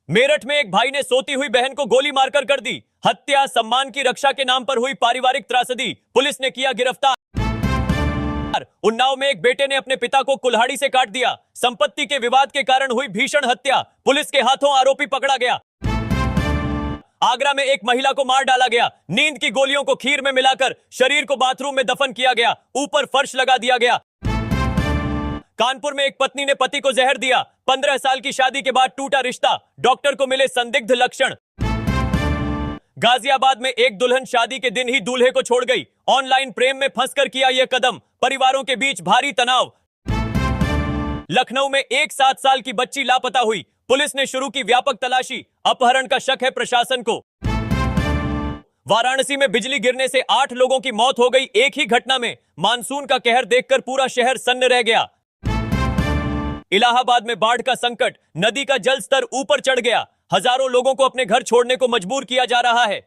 मेरठ में एक भाई ने सोती हुई बहन को गोली मारकर कर दी हत्या। सम्मान की रक्षा के नाम पर हुई पारिवारिक त्रासदी, पुलिस ने किया गिरफ्तार। उन्नाव में एक बेटे ने अपने पिता को कुल्हाड़ी से काट दिया। संपत्ति के विवाद के कारण हुई भीषण हत्या, पुलिस के हाथों आरोपी पकड़ा गया। आगरा में एक महिला को मार डाला गया। नींद की गोलियों को खीर में मिलाकर शरीर को बाथरूम में दफन किया गया, ऊपर फर्श लगा दिया गया। कानपुर में एक पत्नी ने पति को जहर दिया। 15 साल की शादी के बाद टूटा रिश्ता, डॉक्टर को मिले संदिग्ध लक्षण। गाजियाबाद में एक दुल्हन शादी के दिन ही दूल्हे को छोड़ गई। ऑनलाइन प्रेम में फंसकर किया यह कदम, परिवारों के बीच भारी तनाव। लखनऊ में एक 7 साल की बच्ची लापता हुई, पुलिस ने शुरू की व्यापक तलाशी, अपहरण का शक है प्रशासन को। वाराणसी में बिजली गिरने से 8 लोगों की मौत हो गई एक ही घटना में। मानसून का कहर देखकर पूरा शहर सन्न रह गया। इलाहाबाद में बाढ़ का संकट, नदी का जल स्तर ऊपर चढ़ गया। हजारों लोगों को अपने घर छोड़ने को मजबूर किया जा रहा है।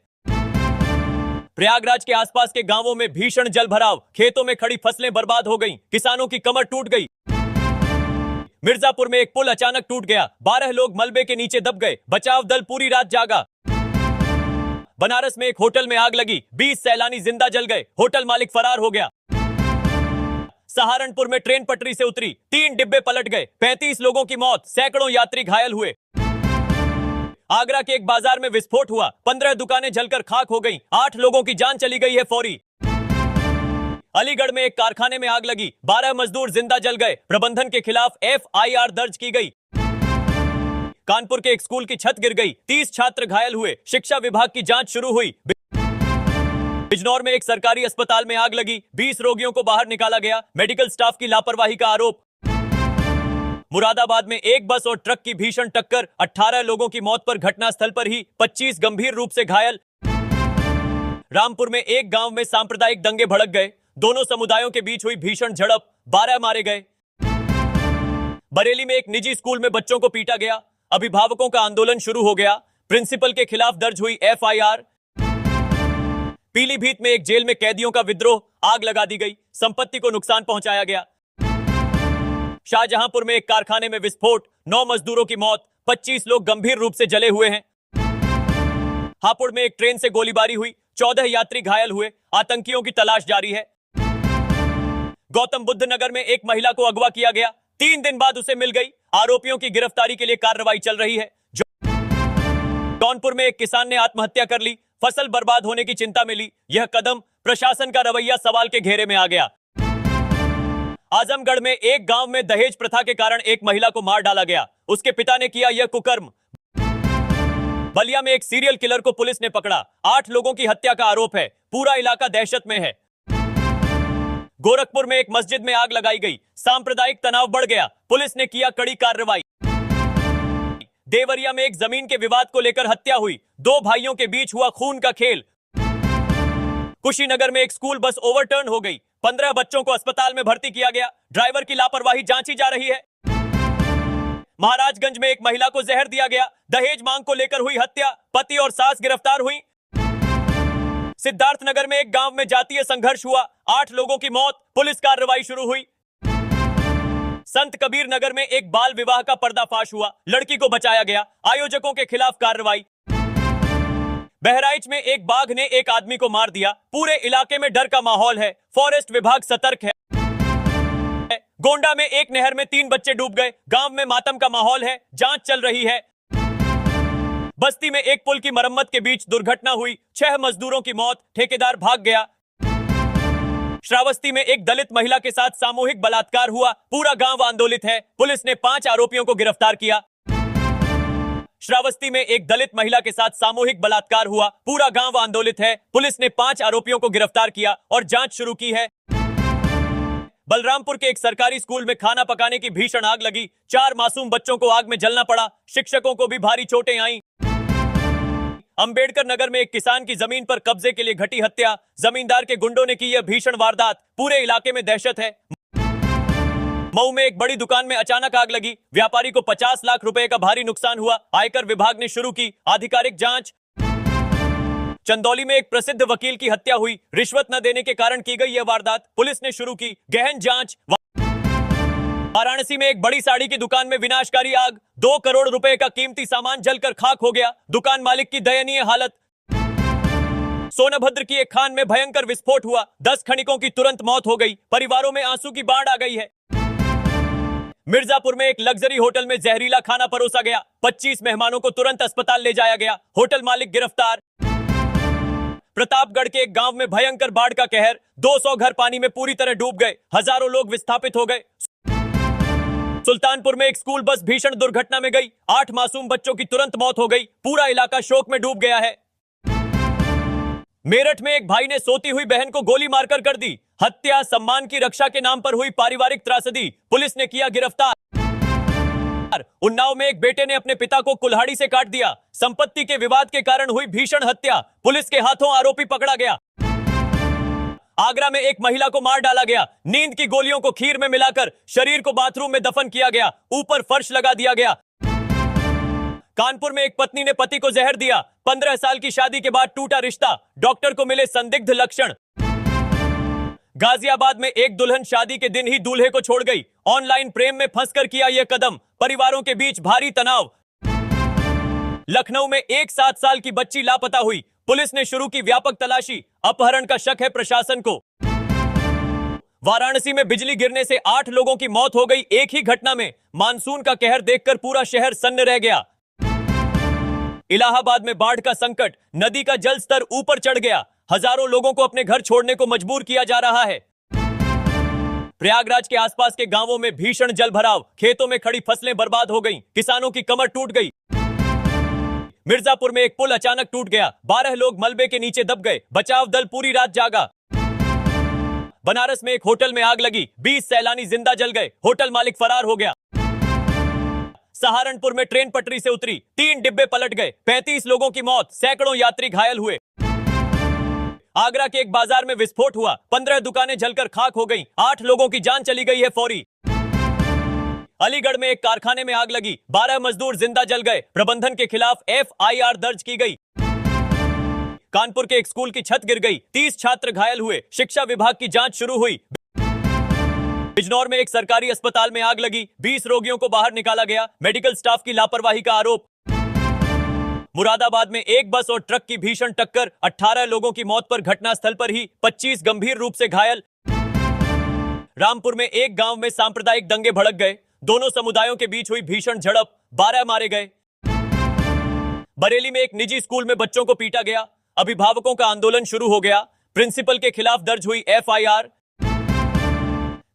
प्रयागराज के आसपास के गांवों में भीषण जल भराव, खेतों में खड़ी फसलें बर्बाद हो गईं, किसानों की कमर टूट गई। मिर्जापुर में एक पुल अचानक टूट गया, 12 लोग मलबे के नीचे दब गए, बचाव दल पूरी रात जागा। बनारस में एक होटल में आग लगी, 20 सैलानी जिंदा जल गए, होटल मालिक फरार हो गया। सहारनपुर में ट्रेन पटरी से उतरी, 3 डिब्बे पलट गए, 35 लोगों की मौत, सैकड़ों यात्री घायल हुए। आगरा के एक बाजार में विस्फोट हुआ, 15 दुकानें जलकर खाक हो गईं, 8 लोगों की जान चली गई है फौरी। अलीगढ़ में एक कारखाने में आग लगी, 12 मजदूर जिंदा जल गए, प्रबंधन के खिलाफ FIR दर्ज की गई। कानपुर के एक स्कूल की छत गिर गई, 30 छात्र घायल हुए, शिक्षा विभाग की जांच शुरू हुई। बिजनौर में एक सरकारी अस्पताल में आग लगी, 20 रोगियों को बाहर निकाला गया, मेडिकल स्टाफ की लापरवाही का आरोप। मुरादाबाद में एक बस और ट्रक की भीषण टक्कर, 18 लोगों की मौत पर घटनास्थल पर ही, 25 गंभीर रूप से घायल। रामपुर में एक गांव में सांप्रदायिक दंगे भड़क गए, दोनों समुदायों के बीच हुई भीषण झड़प, 12 मारे गए। बरेली में एक निजी स्कूल में बच्चों को पीटा गया, अभिभावकों का आंदोलन शुरू हो गया, प्रिंसिपल के खिलाफ दर्ज हुई FIR। पीलीभीत में एक जेल में कैदियों का विद्रोह, आग लगा दी गई, संपत्ति को नुकसान पहुंचाया गया। शाहजहांपुर में एक कारखाने में विस्फोट, 9 मजदूरों की मौत, 25 लोग गंभीर रूप से जले हुए हैं। हापुड़ में एक ट्रेन से गोलीबारी हुई, 14 यात्री घायल हुए, आतंकियों की तलाश जारी है। गौतम बुद्ध नगर में एक महिला को अगवा किया गया, 3 दिन बाद उसे मिल गई, आरोपियों की गिरफ्तारी के लिए कार्रवाई चल रही है। जौनपुर में एक किसान ने आत्महत्या कर ली, फसल बर्बाद होने की चिंता में ली, यह कदम प्रशासन का रवैया सवाल के घेरे में आ गया। आजमगढ़ में एक गांव में दहेज प्रथा के कारण एक महिला को मार डाला गया, उसके पिता ने किया यह कुकर्म। बलिया में एक सीरियल किलर को पुलिस ने पकड़ा, 8 लोगों की हत्या का आरोप है, पूरा इलाका दहशत में है। गोरखपुर में एक मस्जिद में आग लगाई गई, सांप्रदायिक तनाव बढ़ गया, पुलिस ने किया कड़ी कार्रवाई। देवरिया में एक जमीन के विवाद को लेकर हत्या हुई, 2 भाइयों के बीच हुआ खून का खेल। कुशीनगर में एक स्कूल बस ओवरटर्न हो गई, 15 बच्चों को अस्पताल में भर्ती किया गया, ड्राइवर की लापरवाही जांची जा रही है। महाराजगंज में एक महिला को जहर दिया गया, दहेज मांग को लेकर हुई हत्या, पति और सास गिरफ्तार हुई। सिद्धार्थनगर में एक गांव में जातीय संघर्ष हुआ, 8 लोगों की मौत, पुलिस कार्रवाई शुरू हुई। संत कबीर नगर में एक बाल विवाह का पर्दाफाश हुआ, लड़की को बचाया गया, आयोजकों के खिलाफ कार्रवाई। बहराइच में एक बाघ ने एक आदमी को मार दिया, पूरे इलाके में डर का माहौल है, फॉरेस्ट विभाग सतर्क है। गोंडा में एक नहर में 3 बच्चे डूब गए, गांव में मातम का माहौल है, जांच चल रही है। बस्ती में एक पुल की मरम्मत के बीच दुर्घटना हुई, 6 मजदूरों की मौत, ठेकेदार भाग गया। श्रावस्ती में एक दलित महिला के साथ सामूहिक बलात्कार हुआ, पूरा गांव आंदोलित है, पुलिस ने 5 आरोपियों को गिरफ्तार किया। श्रावस्ती में एक दलित महिला के साथ सामूहिक बलात्कार हुआ, पूरा गांव आंदोलित है, पुलिस ने 5 आरोपियों को गिरफ्तार किया और जांच शुरू की है। बलरामपुर के एक सरकारी स्कूल में खाना पकाने की भीषण आग लगी, 4 मासूम बच्चों को आग में जलना पड़ा, शिक्षकों को भी भारी चोटें आईं। अंबेडकर नगर में एक किसान की जमीन पर कब्जे के लिए घटी हत्या, जमींदार के गुंडों ने की यह भीषण वारदात, पूरे इलाके में दहशत है। मऊ में एक बड़ी दुकान में अचानक आग लगी, व्यापारी को 50 लाख रुपए का भारी नुकसान हुआ, आयकर विभाग ने शुरू की आधिकारिक जांच। चंदौली में एक प्रसिद्ध वकील की हत्या हुई, रिश्वत न देने के कारण की गई यह वारदात, पुलिस ने शुरू की गहन जांच। वाराणसी में एक बड़ी साड़ी की दुकान में विनाशकारी आग, 2 करोड़ रुपए का कीमती सामान जलकर खाक हो गया। दुकान मालिक की दयनीय हालत। सोनभद्र की एक खान में भयंकर विस्फोट हुआ, 10 खनिकों की तुरंत मौत हो गई, परिवारों में आंसू की बाढ़ आ गई है। मिर्जापुर में एक लग्जरी होटल में जहरीला खाना परोसा गया, 25 मेहमानों को तुरंत अस्पताल ले जाया गया, होटल मालिक गिरफ्तार। प्रतापगढ़ के एक गांव में भयंकर बाढ़ का कहर, 200 घर पानी में पूरी तरह डूब गए, हजारों लोग विस्थापित हो गए। सुल्तानपुर में एक स्कूल बस भीषण दुर्घटना में गई, 8 मासूम बच्चों की तुरंत मौत हो गई, पूरा इलाका शोक में डूब गया है। मेरठ में एक भाई ने सोती हुई बहन को गोली मारकर कर दी हत्या, सम्मान की रक्षा के नाम पर हुई पारिवारिक त्रासदी, पुलिस ने किया गिरफ्तार। उन्नाव में एक बेटे ने अपने पिता को कुल्हाड़ी से काट दिया, संपत्ति के विवाद के कारण हुई भीषण हत्या, पुलिस के हाथों आरोपी पकड़ा गया। आगरा में एक महिला को मार डाला गया, नींद की गोलियों को खीर में मिलाकर शरीर को बाथरूम में दफन किया गया, ऊपर फर्श लगा दिया गया। कानपुर में एक पत्नी ने पति को जहर दिया, 15 साल की शादी के बाद टूटा रिश्ता, डॉक्टर को मिले संदिग्ध लक्षण। गाजियाबाद में एक दुल्हन शादी के दिन ही दूल्हे को छोड़ गई, ऑनलाइन प्रेम में फंसकर किया यह कदम, परिवारों के बीच भारी तनाव। लखनऊ में एक 7 साल की बच्ची लापता हुई, पुलिस ने शुरू की व्यापक तलाशी, अपहरण का शक है प्रशासन को। वाराणसी में बिजली गिरने से 8 लोगों की मौत हो गई एक ही घटना में, मानसून का कहर देखकर पूरा शहर सन्न रह गया। इलाहाबाद में बाढ़ का संकट, नदी का जल स्तर ऊपर चढ़ गया, हजारों लोगों को अपने घर छोड़ने को मजबूर किया जा रहा है। प्रयागराज के आसपास के गांवों में भीषण जलभराव, खेतों में खड़ी फसलें बर्बाद हो गईं, किसानों की कमर टूट गई। मिर्जापुर में एक पुल अचानक टूट गया, 12 लोग मलबे के नीचे दब गए, बचाव दल पूरी रात जागा। बनारस में एक होटल में आग लगी, 20 सैलानी जिंदा जल गए, होटल मालिक फरार हो गया। सहारनपुर में ट्रेन पटरी से उतरी, 3 डिब्बे पलट गए, 35 लोगों की मौत, सैकड़ों यात्री घायल हुए। आगरा के एक बाजार में विस्फोट हुआ, 15 दुकानें जलकर खाक हो गईं, 8 लोगों की जान चली गई है फौरी। अलीगढ़ में एक कारखाने में आग लगी, 12 मजदूर जिंदा जल गए, प्रबंधन के खिलाफ FIR दर्ज की गई। कानपुर के एक स्कूल की छत गिर गई, 30 छात्र घायल हुए, शिक्षा विभाग की जांच शुरू हुई। बिजनौर में एक सरकारी अस्पताल में आग लगी, 20 रोगियों को बाहर निकाला गया, मेडिकल स्टाफ की लापरवाही का आरोप। मुरादाबाद में एक बस और ट्रक की भीषण टक्कर, 18 लोगों की मौत पर घटनास्थल पर ही 25 गंभीर रूप से घायल। रामपुर में एक गांव में सांप्रदायिक दंगे भड़क गए, दोनों समुदायों के बीच हुई भीषण झड़प, 12 मारे गए। बरेली में एक निजी स्कूल में बच्चों को पीटा गया, अभिभावकों का आंदोलन शुरू हो गया, प्रिंसिपल के खिलाफ दर्ज हुई FIR।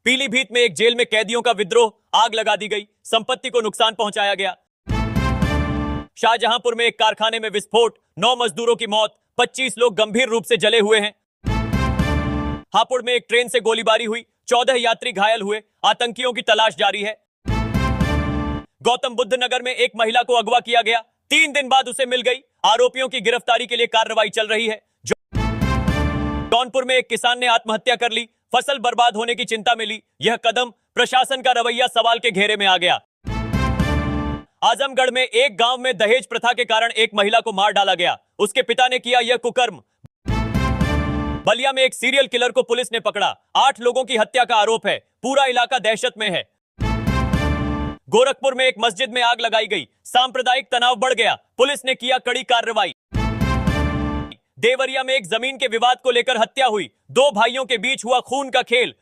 पीलीभीत में एक जेल में कैदियों का विद्रोह, आग लगा दी गई, संपत्ति को नुकसान पहुंचाया गया। शाहजहांपुर में एक कारखाने में विस्फोट, 9 मजदूरों की मौत, 25 लोग गंभीर रूप से जले हुए हैं। हापुड़ में एक ट्रेन से गोलीबारी हुई, 14 यात्री घायल हुए, आतंकियों की तलाश जारी है। गौतम बुद्ध नगर में एक महिला को अगवा किया गया, 3 दिन बाद उसे मिल गई, आरोपियों की गिरफ्तारी के लिए कार्रवाई चल रही है। जौनपुर में एक किसान ने आत्महत्या कर ली, फसल बर्बाद होने की चिंता में ली यह कदम, प्रशासन का रवैया सवाल के घेरे में आ गया। आजमगढ़ में एक गांव में दहेज प्रथा के कारण एक महिला को मार डाला गया, उसके पिता ने किया यह कुकर्म। बलिया में एक सीरियल किलर को पुलिस ने पकड़ा, 8 लोगों की हत्या का आरोप है, पूरा इलाका दहशत में है। गोरखपुर में एक मस्जिद में आग लगाई गई, सांप्रदायिक तनाव बढ़ गया, पुलिस ने किया कड़ी कार्रवाई। देवरिया में एक जमीन के विवाद को लेकर हत्या हुई, 2 भाइयों के बीच हुआ खून का खेल।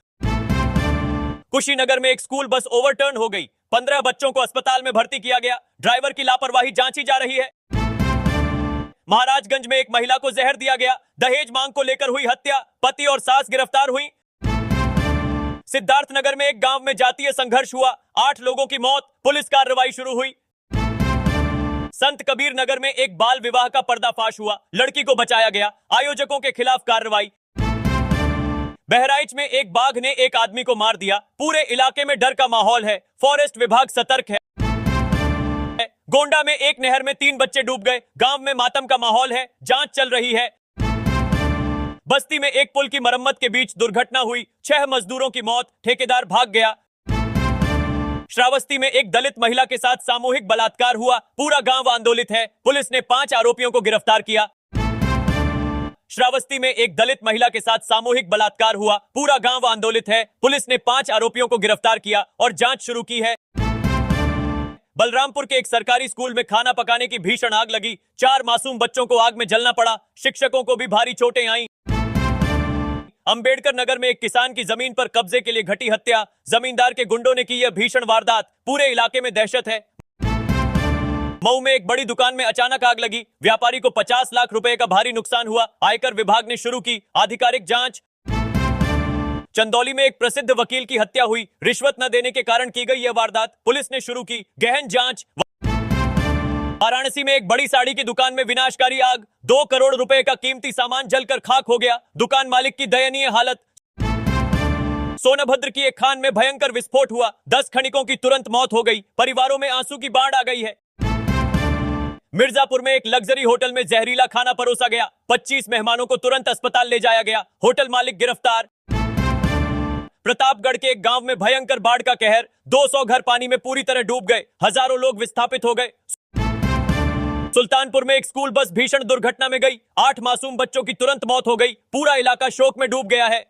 कुशीनगर में एक स्कूल बस ओवरटर्न हो गई, 15 बच्चों को अस्पताल में भर्ती किया गया, ड्राइवर की लापरवाही जांची जा रही है। महाराजगंज में एक महिला को जहर दिया गया, दहेज मांग को लेकर हुई हत्या, पति और सास गिरफ्तार हुई। सिद्धार्थनगर में एक गांव में जातीय संघर्ष हुआ, 8 लोगों की मौत, पुलिस कार्रवाई शुरू हुई। संत कबीर नगर में एक बाल विवाह का पर्दाफाश हुआ, लड़की को बचाया गया, आयोजकों के खिलाफ कार्रवाई। बहराइच में एक बाघ ने एक आदमी को मार दिया, पूरे इलाके में डर का माहौल है, फॉरेस्ट विभाग सतर्क है। गोंडा में एक नहर में 3 बच्चे डूब गए, गांव में मातम का माहौल है, जांच चल रही है। बस्ती में एक पुल की मरम्मत के बीच दुर्घटना हुई, 6 मजदूरों की मौत, ठेकेदार भाग गया। श्रावस्ती में एक दलित महिला के साथ सामूहिक बलात्कार हुआ, पूरा गांव आंदोलित है, पुलिस ने 5 आरोपियों को गिरफ्तार किया। श्रावस्ती में एक दलित महिला के साथ सामूहिक बलात्कार हुआ, पूरा गांव आंदोलित है। पुलिस ने 5 आरोपियों को गिरफ्तार किया और जांच शुरू की है। बलरामपुर के एक सरकारी स्कूल में खाना पकाने की भीषण आग लगी, 4 मासूम बच्चों को आग में जलना पड़ा, शिक्षकों को भी भारी चोटें आईं। अंबेडकर नगर में एक किसान की जमीन पर कब्जे के लिए घटी हत्या, जमींदार के गुंडों ने की यह भीषण वारदात, पूरे इलाके में दहशत है। मऊ में एक बड़ी दुकान में अचानक आग लगी, व्यापारी को 50 लाख रुपए का भारी नुकसान हुआ, आयकर विभाग ने शुरू की आधिकारिक जांच। चंदौली में एक प्रसिद्ध वकील की हत्या हुई, रिश्वत न देने के कारण की गई यह वारदात, पुलिस ने शुरू की गहन जांच। वाराणसी में एक बड़ी साड़ी की दुकान में विनाशकारी आग, 2 करोड़ रुपए का कीमती सामान जलकर खाक हो गया, दुकान मालिक की दयनीय हालत। सोनभद्र की एक खान में भयंकर विस्फोट हुआ, 10 खनिकों की तुरंत मौत हो गई, परिवारों में आंसू की बाढ़ आ गई है। मिर्जापुर में एक लग्जरी होटल में जहरीला खाना परोसा गया, 25 मेहमानों को तुरंत अस्पताल ले जाया गया, होटल मालिक गिरफ्तार। प्रतापगढ़ के एक गांव में भयंकर बाढ़ का कहर, 200 घर पानी में पूरी तरह डूब गए, हजारों लोग विस्थापित हो गए। सुल्तानपुर में एक स्कूल बस भीषण दुर्घटना में गई, 8 मासूम बच्चों की तुरंत मौत हो गई, पूरा इलाका शोक में डूब गया है।